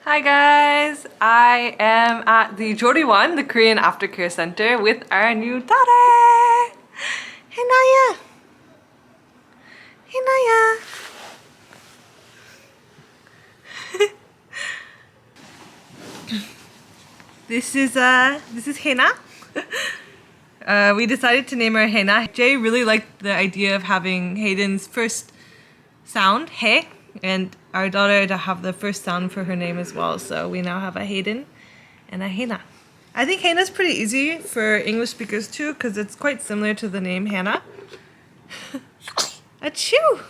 Hi guys, I am at the Jody One, the Korean Aftercare Center with our new daughter. Hey Naya. Hey Naya. This is Hena. We decided to name her Hena. Jay really liked the idea of having Hayden's first sound, he, and our daughter to have the first sound for her name as well. So we now have a Hayden and a Hena. I think Hena's pretty easy for English speakers too, because it's quite similar to the name Hannah. Achoo!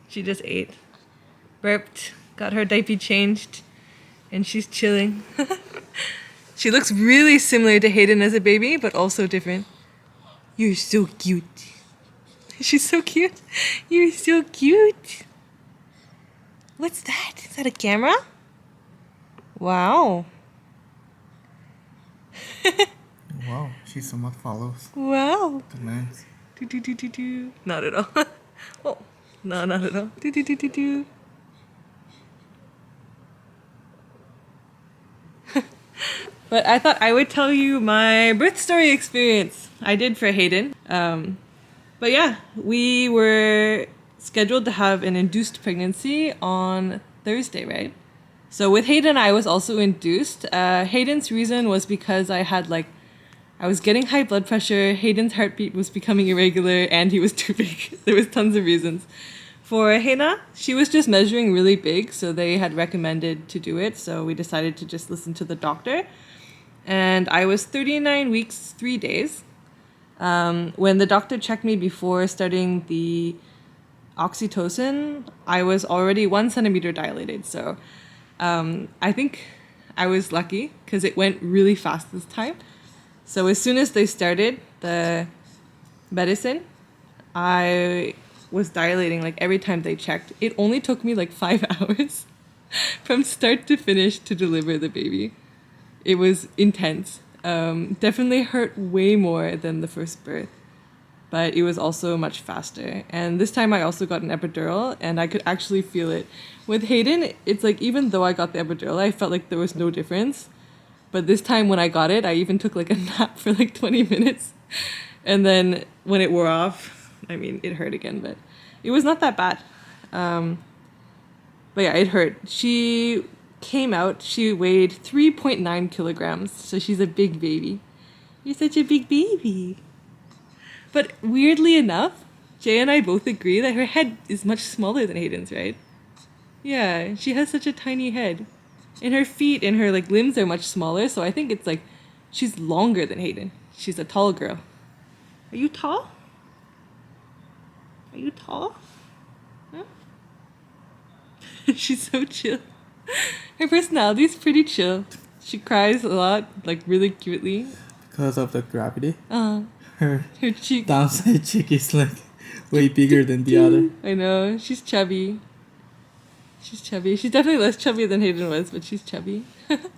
She just ate, burped, got her diaper changed, and she's chilling. She looks really similar to Hayden as a baby, but also different. You're so cute. She's so cute. You're so cute. What's that? Is that a camera? Wow. Wow, she somewhat follows Wow. the lens. Do, do, do, do, do. Not at all. Oh, no, not at all. Do, do, do, do, do. But I thought I would tell you my birth story experience I did for Hayden. But yeah, we were scheduled to have an induced pregnancy on Thursday, right? So with Hayden, I was also induced. Hayden's reason was because I was getting high blood pressure, Hayden's heartbeat was becoming irregular, and he was too big. There was tons of reasons. For Hena, she was just measuring really big, so they had recommended to do it, so we decided to just listen to the doctor. And I was 39 weeks, 3 days. When the doctor checked me before starting the oxytocin, I was already 1 centimeter dilated. So I think I was lucky because it went really fast this time. So as soon as they started the medicine, I was dilating like every time they checked. It only took me like 5 hours from start to finish to deliver the baby. It was intense. Definitely hurt way more than the first birth, but it was also much faster. And this time I also got an epidural and I could actually feel it. With Hayden, it's like even though I got the epidural, I felt like there was no difference. But this time when I got it, I even took like a nap for like 20 minutes. And then when it wore off, I mean, it hurt again, but it was not that bad. But yeah, it hurt. She came out, she weighed 3.9 kilograms, so she's a big baby. You're such a big baby. But weirdly enough, Jay and I both agree that her head is much smaller than Hayden's, right? Yeah, she has such a tiny head. And her feet and her like limbs are much smaller, so I think it's like she's longer than Hayden. She's a tall girl. Are you tall? Are you tall? Huh? She's so chill. Her personality is pretty chill. She cries a lot, like really cutely. Because of the gravity, Her her cheek. downside cheek is like way bigger than the other. I know. She's chubby. She's chubby. She's definitely less chubby than Hayden was, but she's chubby. But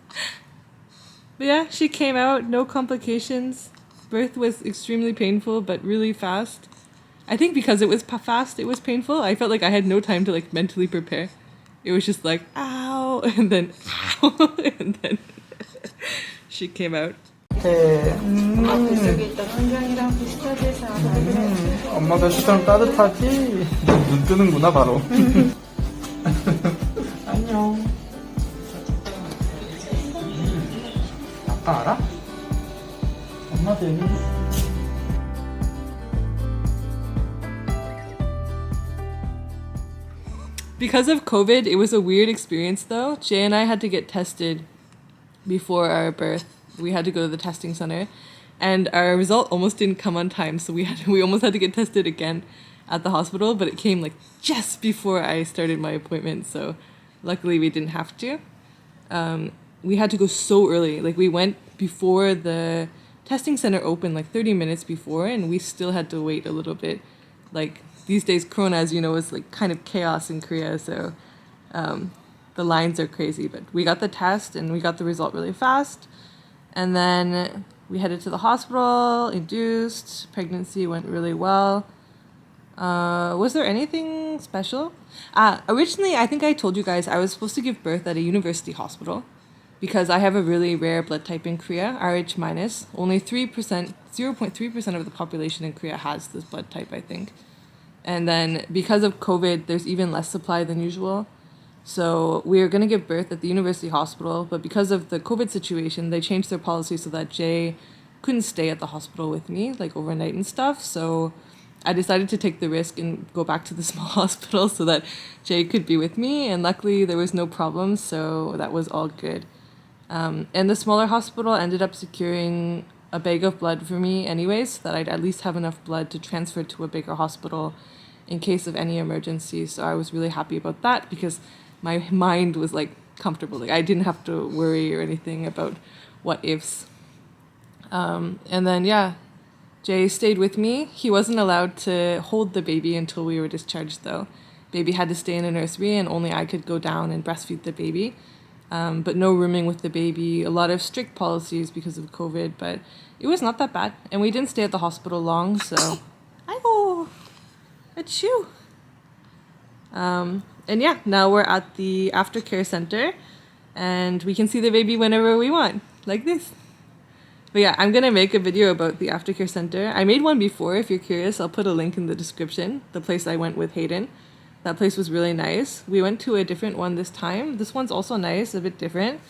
yeah, she came out, no complications. Birth was extremely painful, but really fast. I think because it was fast, it was painful. I felt like I had no time to like mentally prepare. It was just like, ow, and then, ow, and then she came out. 뱃속에 있던 환경이랑 비슷해서 엄마가 시선 따뜻하지? 눈 뜨는구나 바로. 안녕. 아빠 알아? 엄마도 여기 있어. Because of COVID, it was a weird experience though. Jay and I had to get tested before our birth. We had to go to the testing center and our result almost didn't come on time. So we almost had to get tested again at the hospital, but it came like just before I started my appointment. So luckily we didn't have to. We had to go so early. Like we went before the testing center opened, like 30 minutes before, and we still had to wait a little bit. Like these days, Corona, as you know, is like kind of chaos in Korea. So the lines are crazy, but we got the test and we got the result really fast. And then we headed to the hospital, induced, pregnancy went really well. Was there anything special? Originally, I think I told you guys I was supposed to give birth at a university hospital because I have a really rare blood type in Korea, RH minus. Only 3%, 0.3% of the population in Korea has this blood type, I think. And then because of COVID, there's even less supply than usual. So we were going to give birth at the university hospital, but because of the COVID situation, they changed their policy so that Jay couldn't stay at the hospital with me, like overnight and stuff. So I decided to take the risk and go back to the small hospital so that Jay could be with me. And luckily, there was no problems, so that was all good. And the smaller hospital ended up securing a bag of blood for me, anyways, so that I'd at least have enough blood to transfer to a bigger hospital in case of any emergency. So I was really happy about that because my mind was like comfortable. Like I didn't have to worry or anything about what ifs. And then, yeah, Jay stayed with me. He wasn't allowed to hold the baby until we were discharged, though. Baby had to stay in a nursery, and only I could go down and breastfeed the baby. But no rooming with the baby. A lot of strict policies because of COVID, but it was not that bad. And we didn't stay at the hospital long, so. Oh, achoo. And yeah, now we're at the aftercare center, and we can see the baby whenever we want, like this. But yeah, I'm gonna make a video about the aftercare center. I made one before, if you're curious. I'll put a link in the description. The place I went with Hayden. That place was really nice. We went to a different one this time. This one's also nice, a bit different.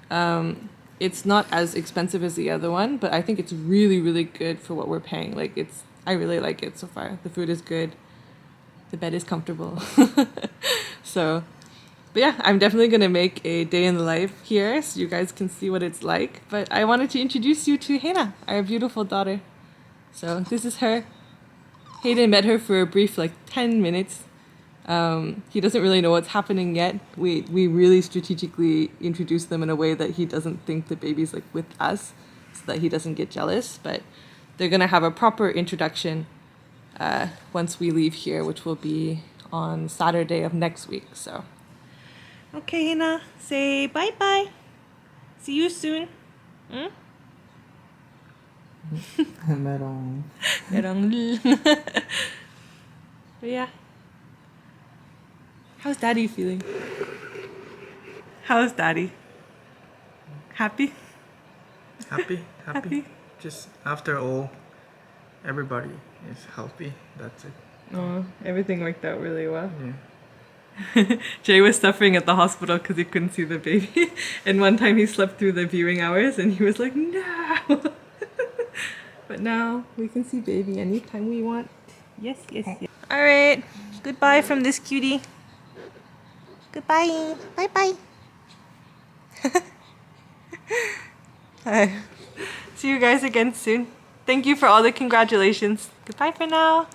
It's not as expensive as the other one, but I think it's really, really good for what we're paying. Like I really like it so far. The food is good. The bed is comfortable. So, but yeah, I'm definitely gonna make a day in the life here so you guys can see what it's like. But I wanted to introduce you to Hannah, our beautiful daughter. So this is her. Hayden met her for a brief 10 minutes. He doesn't really know what's happening yet. We really strategically introduce them in a way that he doesn't think the baby's with us, so that he doesn't get jealous. But they're gonna have a proper introduction once we leave here, which will be on Saturday of next week. So, okay, Hina, say bye bye. See you soon. Merong. But yeah. How's Daddy feeling? How's Daddy? Happy? Happy. Just after all, everybody is healthy. That's it. Oh, everything worked out really well. Yeah. Jay was suffering at the hospital because he couldn't see the baby. And one time he slept through the viewing hours and he was like, no! But now we can see baby anytime we want. Yes. Alright, goodbye from this cutie. Goodbye. Bye. See you guys again soon. Thank you for all the congratulations. Goodbye for now.